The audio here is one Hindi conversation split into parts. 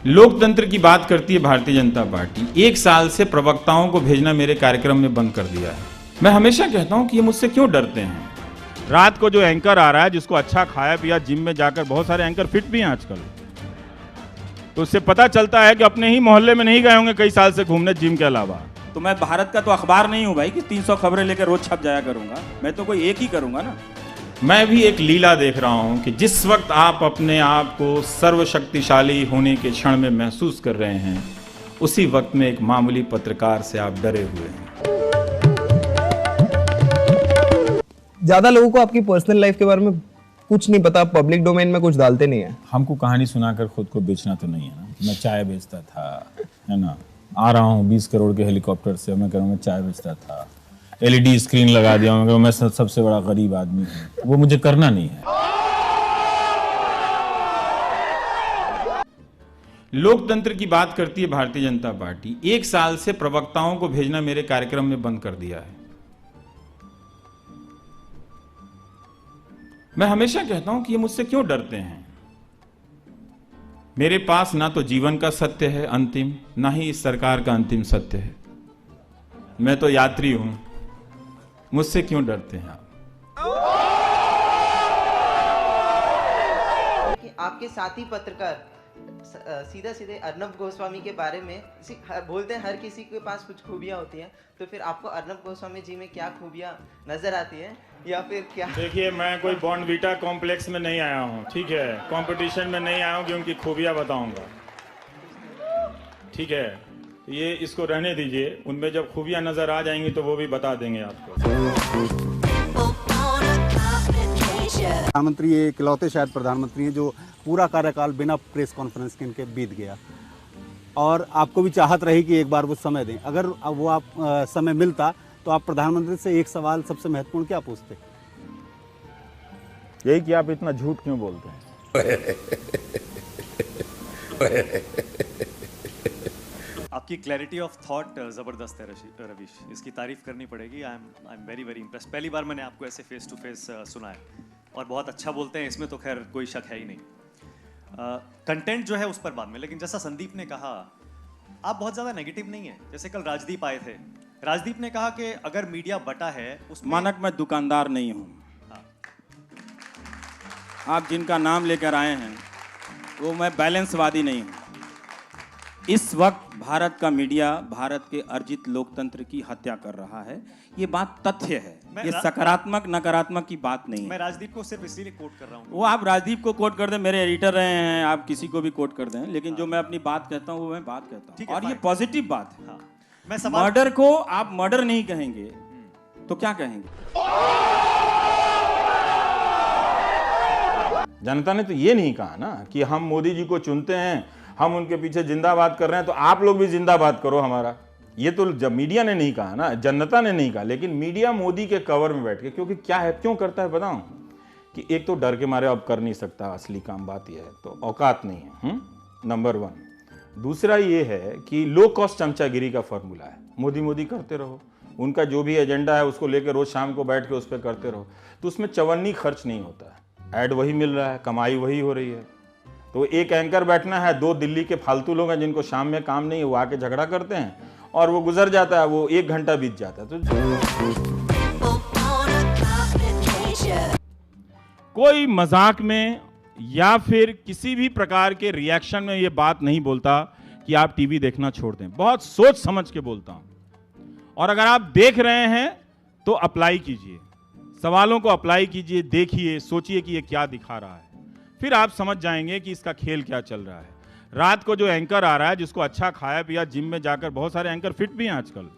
लोकतंत्र की बात करती है भारतीय जनता पार्टी। 1 साल से प्रवक्ताओं को भेजना मेरे कार्यक्रम में बंद कर दिया है। मैं हमेशा कहता हूं कि ये मुझसे क्यों डरते हैं। रात को जो एंकर आ रहा है, जिसको अच्छा खाया पिया, जिम में जाकर, बहुत सारे एंकर फिट भी हैं आजकल, तो उससे पता चलता है कि अपने ही मोहल्ले में नहीं गए होंगे कई साल से घूमने जिम के अलावा। तो मैं भारत का तो अखबार नहीं हूं भाई कि 300 खबरें लेकर रोज छप जाया करूंगा। मैं तो कोई एक ही करूंगा ना। मैं भी एक लीला देख रहा हूं कि जिस वक्त आप अपने आप को सर्वशक्तिशाली होने के क्षण में महसूस कर रहे हैं, उसी वक्त में एक मामूली पत्रकार से आप डरे हुए हैं। ज्यादा लोगों को आपकी पर्सनल लाइफ के बारे में कुछ नहीं पता, पब्लिक डोमेन में कुछ डालते नहीं है। हमको कहानी सुनाकर खुद को बेचना तो नहीं है ना। मैं चाय बेचता था, है ना, आ रहा हूँ 20 करोड़ के हेलीकॉप्टर से, मैं कह रहा हूँ मैं चाय बेचता था, एलईडी स्क्रीन लगा दिया, मैं कह रहा हूँ मैं सबसे बड़ा गरीब आदमी हूँ। वो मुझे करना नहीं है। लोकतंत्र की बात करती है भारतीय जनता पार्टी। 1 साल से प्रवक्ताओं को भेजना मेरे कार्यक्रम में बंद कर दिया है। मैं हमेशा कहता हूं कि ये मुझसे क्यों डरते हैं। मेरे पास ना तो जीवन का सत्य है अंतिम, ना ही इस सरकार का अंतिम सत्य है। मैं तो यात्री हूं, मुझसे क्यों डरते हैं आप? आपके साथी पत्रकार सीधा सीधे अर्नब गोस्वामी के बारे में बोलते हैं, हर किसी के पास कुछ खूबियां होती हैं, तो फिर आपको अर्नब गोस्वामी जी में क्या खूबियां नजर आती हैं या फिर क्या? देखिए, मैं कोई बॉर्नवीटा कॉम्प्लेक्स में नहीं आया हूं, ठीक है, कंपटीशन में नहीं आया हूं कि उनकी खूबियां बताऊंगा, ठीक है। ये इसको रहने दीजिए, उनमें जब खूबियां नजर आ जाएंगी तो वो भी बता देंगे आपको। प्रधानमंत्री ये इकलौते शायद प्रधानमंत्री हैं जो पूरा कार्यकाल बिना प्रेस कॉन्फ्रेंस के इनके बीत गया, और आपको भी चाहत रही कि एक बार वो समय दें। अगर वो आप समय मिलता तो आप प्रधानमंत्री से एक सवाल सबसे महत्वपूर्ण क्या पूछते? यही कि आप इतना झूठ क्यों बोलते हैं। आपकी क्लैरिटी ऑफ थॉट ज़बरदस्त है रवीश, इसकी तारीफ करनी पड़ेगी। I am very very impress. पहली बार मैंने आपको ऐसे फेस टू फेस सुना है और बहुत अच्छा बोलते हैं, इसमें तो खैर कोई शक है ही नहीं। कंटेंट जो है उस पर बाद में, लेकिन जैसा संदीप ने कहा, आप बहुत ज़्यादा नेगेटिव नहीं है। जैसे कल राजदीप आए थे, राजदीप ने कहा कि अगर मीडिया बटा है उसमें मानक मैं दुकानदार नहीं हूँ। हाँ। आप जिनका नाम लेकर आए हैं वो मैं बैलेंसवादी नहीं हूँ। इस वक्त भारत का मीडिया भारत के अर्जित लोकतंत्र की हत्या कर रहा है। ये बात तथ्य है, ये सकारात्मक नकारात्मक की बात नहीं है। मैं राजदीप को सिर्फ इसीलिए कोट कर रहा हूँ। वो आप राजदीप को कोट कर दें, मेरे एडिटर रहे हैं, आप किसी को भी कोट कर दें, लेकिन जो मैं अपनी बात कहता हूँ वो मैं बात कहता हूँ, और ये पॉजिटिव बात है। हाँ। मैं मर्डर को आप मर्डर नहीं कहेंगे तो क्या कहेंगे? जनता ने तो ये नहीं कहा ना कि हम मोदी जी को चुनते हैं, हम उनके पीछे जिंदाबाद कर रहे हैं, तो आप लोग भी जिंदाबाद करो हमारा। ये तो जब मीडिया ने नहीं कहा ना, जनता ने नहीं कहा, लेकिन मीडिया मोदी के कवर में बैठ के, क्योंकि क्या है, क्यों करता है बताऊं, कि एक तो डर के मारे अब कर नहीं सकता असली काम, बात यह है, तो औकात नहीं है, नंबर 1। दूसरा ये है कि लो कॉस्ट चमचागिरी का फॉर्मूला है, मोदी मोदी करते रहो, उनका जो भी एजेंडा है उसको लेकर रोज शाम को बैठ के उस पर करते रहो, तो उसमें चवन्नी खर्च नहीं होता है, ऐड वही मिल रहा है, कमाई वही हो रही है। तो एक एंकर बैठना है, 2 दिल्ली के फालतू लोग हैं जिनको शाम में काम नहीं है, वो आके झगड़ा करते हैं और वो गुजर जाता है, वो 1 घंटा बीत जाता है। तो कोई मजाक में या फिर किसी भी प्रकार के रिएक्शन में ये बात नहीं बोलता कि आप टीवी देखना छोड़ दें, बहुत सोच समझ के बोलता हूं। और अगर आप देख रहे हैं तो अप्लाई कीजिए, सवालों को अप्लाई कीजिए, देखिए, सोचिए कि ये क्या दिखा रहा है, फिर आप समझ जाएंगे कि इसका खेल क्या चल रहा है। रात को जो एंकर आ रहा है, जिसको अच्छा खाया पिया, जिम में जाकर, बहुत सारे एंकर फिट भी हैं आजकल,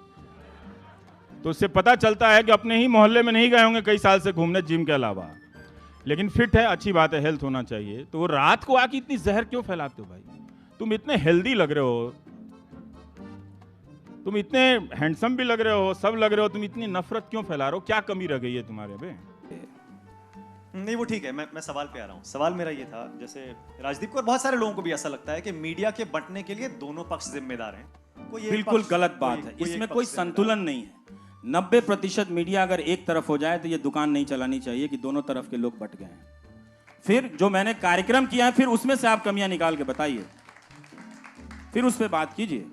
तो उससे पता चलता है कि अपने ही मोहल्ले में नहीं गए होंगे कई साल से घूमने जिम के अलावा, लेकिन फिट है, अच्छी बात है, हेल्थ होना चाहिए। तो वो रात को आके इतनी जहर क्यों फैलाते हो भाई? तुम इतने हेल्दी लग रहे हो, तुम इतने हैंडसम भी लग रहे हो, सब लग रहे हो, तुम इतनी नफरत क्यों फैला रहे हो? क्या कमी रह गई है तुम्हारे में? नहीं, वो ठीक है, मैं सवाल पे आ रहा हूँ। सवाल मेरा ये था, जैसे राजदीप को और बहुत सारे लोगों को भी ऐसा लगता है कि मीडिया के बंटने के लिए दोनों पक्ष जिम्मेदार हैं। बिल्कुल गलत बात है, इसमें कोई संतुलन नहीं है। 90% मीडिया अगर एक तरफ हो जाए तो ये दुकान नहीं चलानी चाहिए कि दोनों तरफ के लोग बट गए हैं। फिर जो मैंने कार्यक्रम किया है, फिर उसमें से आप कमियां निकाल के बताइए। फिर उस पर बात कीजिए।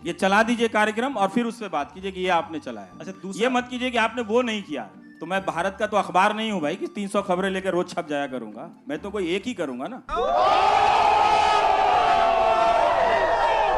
ये चला दीजिए कार्यक्रम और फिर उस पर बात कीजिए कि ये आपने चलाया। अच्छा, दूसरा- ये मत कीजिए कि आपने वो नहीं किया। तो मैं भारत का तो अखबार नहीं हूं भाई कि 300 खबरें लेकर रोज छप जाया करूंगा। मैं तो कोई एक ही करूंगा ना।